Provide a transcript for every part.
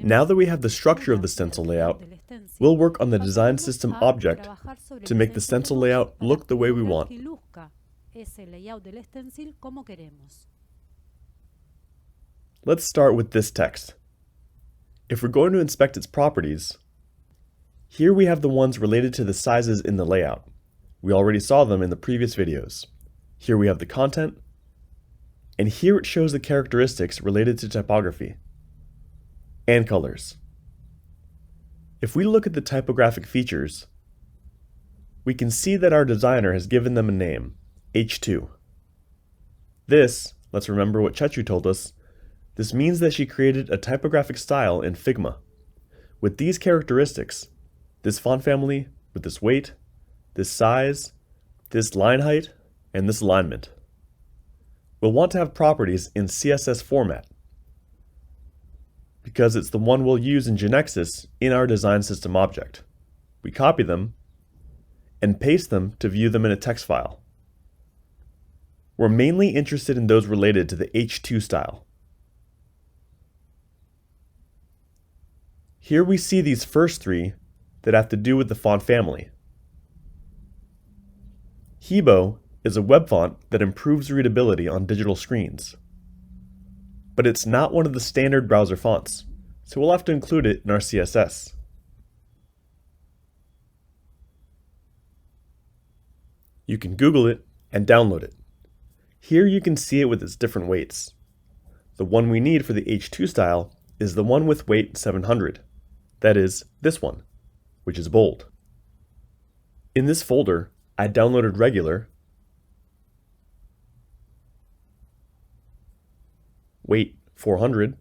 Now that we have the structure of the stencil layout, we'll work on the design system object to make the stencil layout look the way we want. Let's start with this text. If we're going to inspect its properties, here we have the ones related to the sizes in the layout. We already saw them in the previous videos. Here we have the content, and here it shows the characteristics related to typography and colors. If we look at the typographic features, we can see that our designer has given them a name, H2. This, let's remember what Chechu told us, this means that she created a typographic style in Figma. With these characteristics, this font family, with this weight, this size, this line height, and this alignment. We'll want to have properties in CSS format, because it's the one we'll use in GeneXus in our design system object. We copy them and paste them to view them in a text file. We're mainly interested in those related to the H2 style. Here we see these first three that have to do with the font family. Hebo is a web font that improves readability on digital screens. But it's not one of the standard browser fonts, so we'll have to include it in our CSS. You can Google it and download it. Here you can see it with its different weights. The one we need for the H2 style is the one with weight 700. That is, this one, which is bold. In this folder, I downloaded regular, weight 400,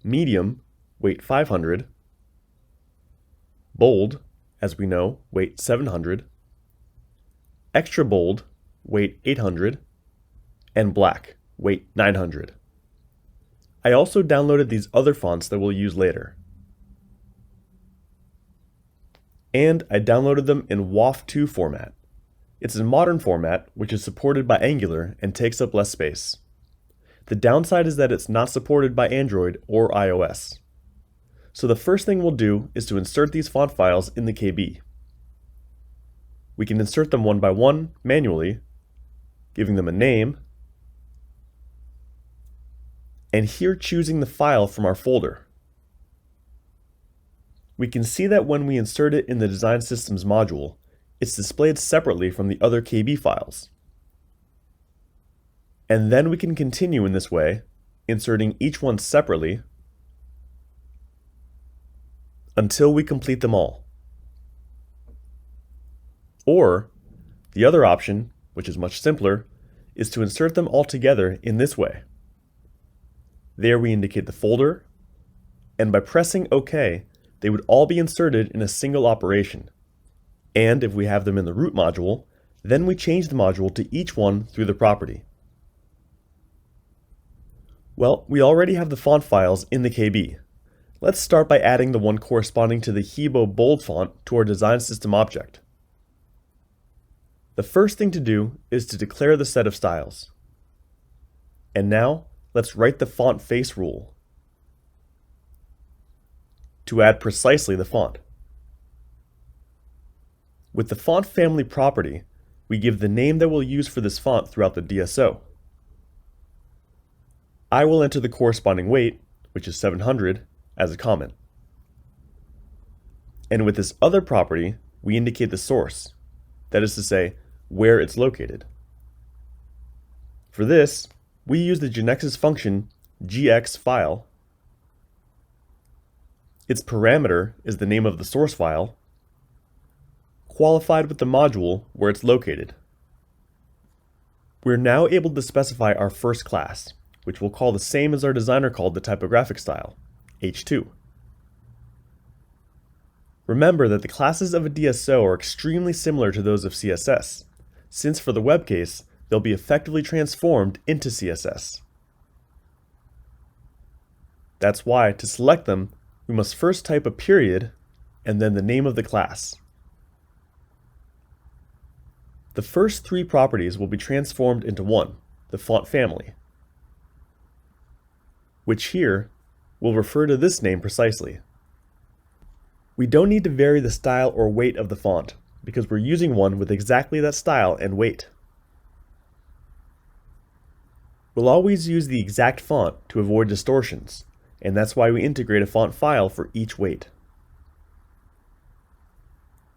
medium, weight 500, bold, as we know, weight 700, extra bold, weight 800, and black, weight 900. I also downloaded these other fonts that we'll use later. And I downloaded them in WAF2 format. It's a modern format which is supported by Angular and takes up less space. The downside is that it's not supported by Android or iOS. So the first thing we'll do is to insert these font files in the KB. We can insert them one by one manually, giving them a name, and here choosing the file from our folder. We can see that when we insert it in the Design Systems module, it's displayed separately from the other KB files. And then we can continue in this way, inserting each one separately until we complete them all. Or, the other option, which is much simpler, is to insert them all together in this way. There we indicate the folder, and by pressing OK, they would all be inserted in a single operation. And if we have them in the root module, then we change the module to each one through the property. Well, we already have the font files in the KB. Let's start by adding the one corresponding to the Hebo bold font to our design system object. The first thing to do is to declare the set of styles. And now, let's write the font face rule to add precisely the font. With the font family property, we give the name that we'll use for this font throughout the DSO. I will enter the corresponding weight, which is 700, as a comment. And with this other property, we indicate the source, that is to say, where it's located. For this, we use the GeneXus function gxFile. Its parameter is the name of the source file, qualified with the module where it's located. We're now able to specify our first class, which we'll call the same as our designer called the typographic style, H2. Remember that the classes of a DSO are extremely similar to those of CSS, since for the web case, they'll be effectively transformed into CSS. That's why, to select them, we must first type a period and then the name of the class. The first three properties will be transformed into one, the font family, which here will refer to this name precisely. We don't need to vary the style or weight of the font, because we're using one with exactly that style and weight. We'll always use the exact font to avoid distortions, and that's why we integrate a font file for each weight.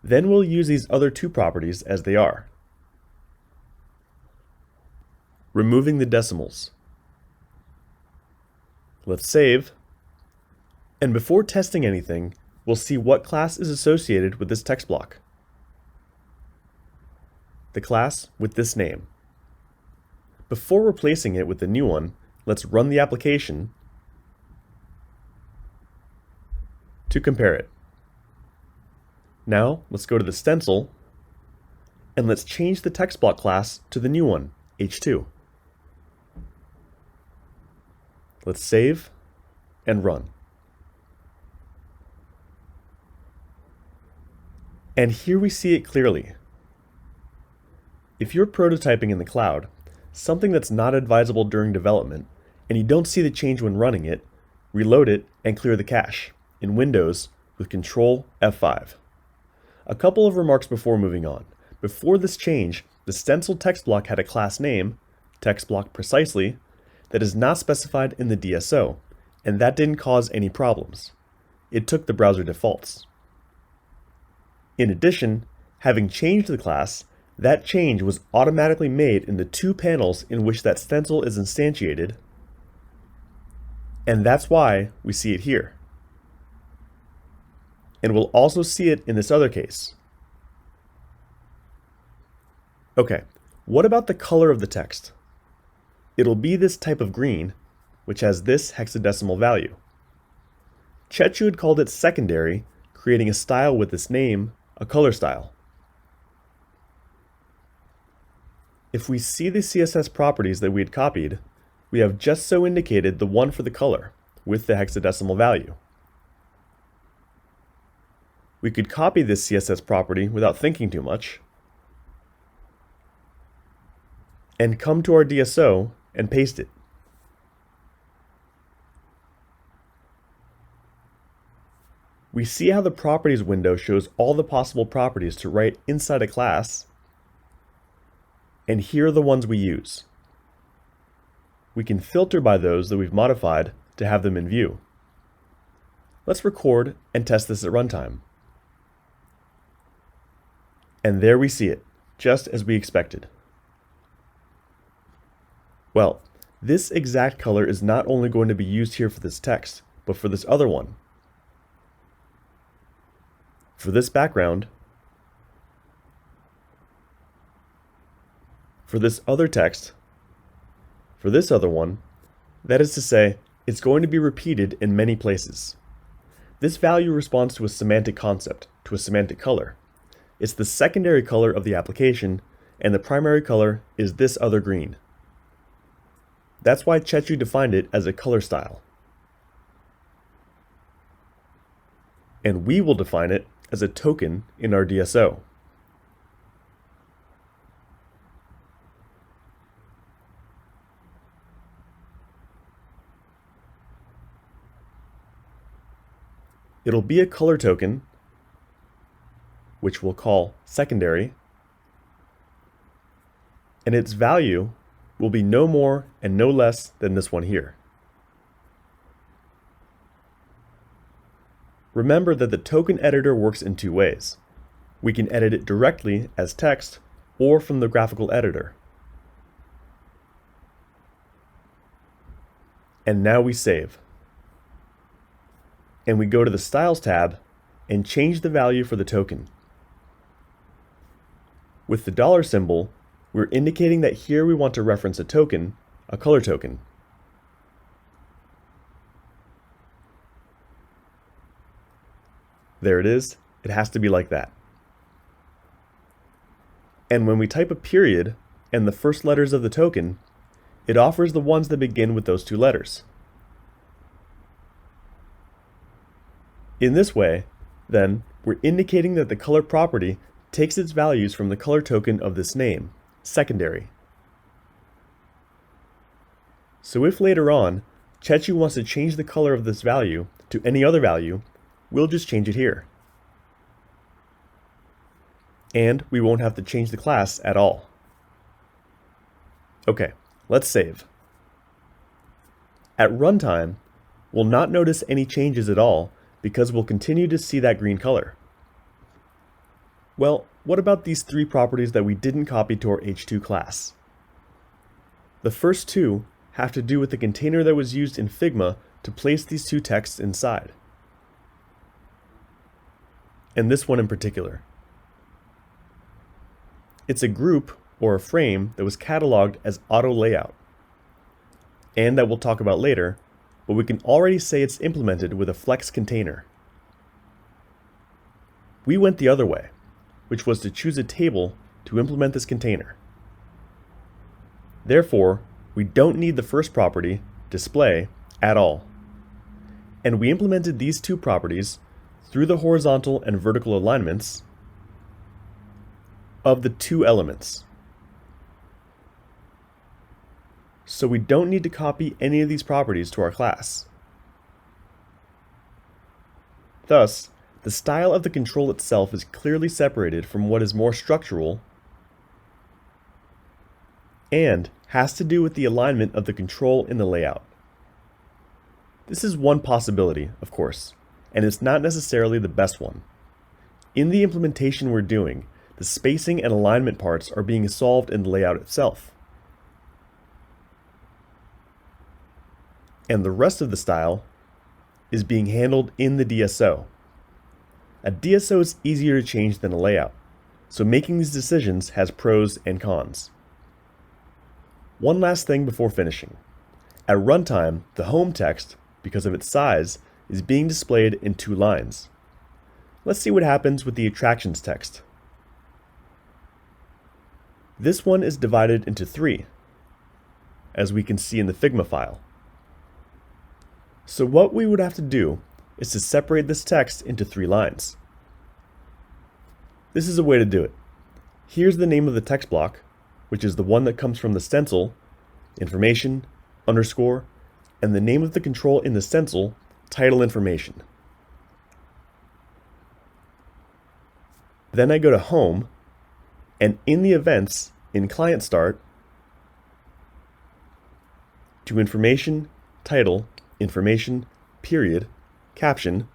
Then we'll use these other two properties as they are. Removing the decimals. Let's save. And before testing anything, we'll see what class is associated with this text block. The class with this name. Before replacing it with the new one, let's run the application to compare it. Now, let's go to the stencil, and let's change the text block class to the new one, H2. Let's save and run. And here we see it clearly. If you're prototyping in the cloud, something that's not advisable during development, and you don't see the change when running it, reload it and clear the cache in Windows with Control F5. A couple of remarks before moving on. Before this change, the stencil text block had a class name, Textblock Precisely, that is not specified in the DSO, and that didn't cause any problems. It took the browser defaults. In addition, having changed the class, that change was automatically made in the two panels in which that stencil is instantiated, and that's why we see it here. And we'll also see it in this other case. Okay, what about the color of the text? It'll be this type of green, which has this hexadecimal value. Chechu had called it secondary, creating a style with this name, a color style. If we see the CSS properties that we had copied, we have just so indicated the one for the color, with the hexadecimal value. We could copy this CSS property without thinking too much, and come to our DSO and paste it. We see how the properties window shows all the possible properties to write inside a class, and here are the ones we use. We can filter by those that we've modified to have them in view. Let's record and test this at runtime. And there we see it, just as we expected. Well, this exact color is not only going to be used here for this text, but for this other one. For this background, for this other text, for this other one, that is to say, it's going to be repeated in many places. This value responds to a semantic concept, to a semantic color. It's the secondary color of the application, and the primary color is this other green. That's why Chechu defined it as a color style. And we will define it as a token in our DSO. It'll be a color token, which we'll call secondary, and its value will be no more and no less than this one here. Remember that the token editor works in two ways. We can edit it directly as text or from the graphical editor. And now we save. And we go to the Styles tab and change the value for the token. With the dollar symbol, we're indicating that here we want to reference a token, a color token. There it is. It has to be like that. And when we type a period and the first letters of the token, it offers the ones that begin with those two letters. In this way, then, we're indicating that the color property takes its values from the color token of this name, secondary. So if later on, Chechu wants to change the color of this value to any other value, we'll just change it here. And we won't have to change the class at all. Okay, let's save. At runtime, we'll not notice any changes at all because we'll continue to see that green color. Well, what about these three properties that we didn't copy to our H2 class? The first two have to do with the container that was used in Figma to place these two texts inside. And this one in particular. It's a group or a frame that was cataloged as auto layout, and that we'll talk about later, but we can already say it's implemented with a flex container. We went the other way, which was to choose a table to implement this container. Therefore, we don't need the first property, display, at all. And we implemented these two properties through the horizontal and vertical alignments of the two elements. So we don't need to copy any of these properties to our class. Thus, the style of the control itself is clearly separated from what is more structural and has to do with the alignment of the control in the layout. This is one possibility, of course, and it's not necessarily the best one. In the implementation we're doing, the spacing and alignment parts are being solved in the layout itself. And the rest of the style is being handled in the DSO. A DSO is easier to change than a layout, so making these decisions has pros and cons. One last thing before finishing. At runtime, the home text, because of its size, is being displayed in two lines. Let's see what happens with the attractions text. This one is divided into three, as we can see in the Figma file. So what we would have to do is to separate this text into three lines. This is a way to do it. Here's the name of the text block, which is the one that comes from the stencil, information, underscore, and the name of the control in the stencil, title information. Then I go to home, and in the events, in client start, to information, title, information, period, caption,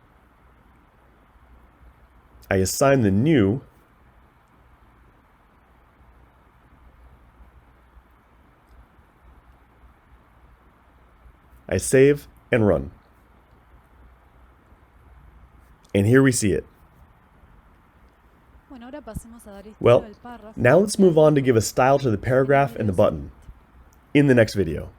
I assign the new I save and run. And here we see it. Well, now let's move on to give a style to the paragraph and the button in the next video.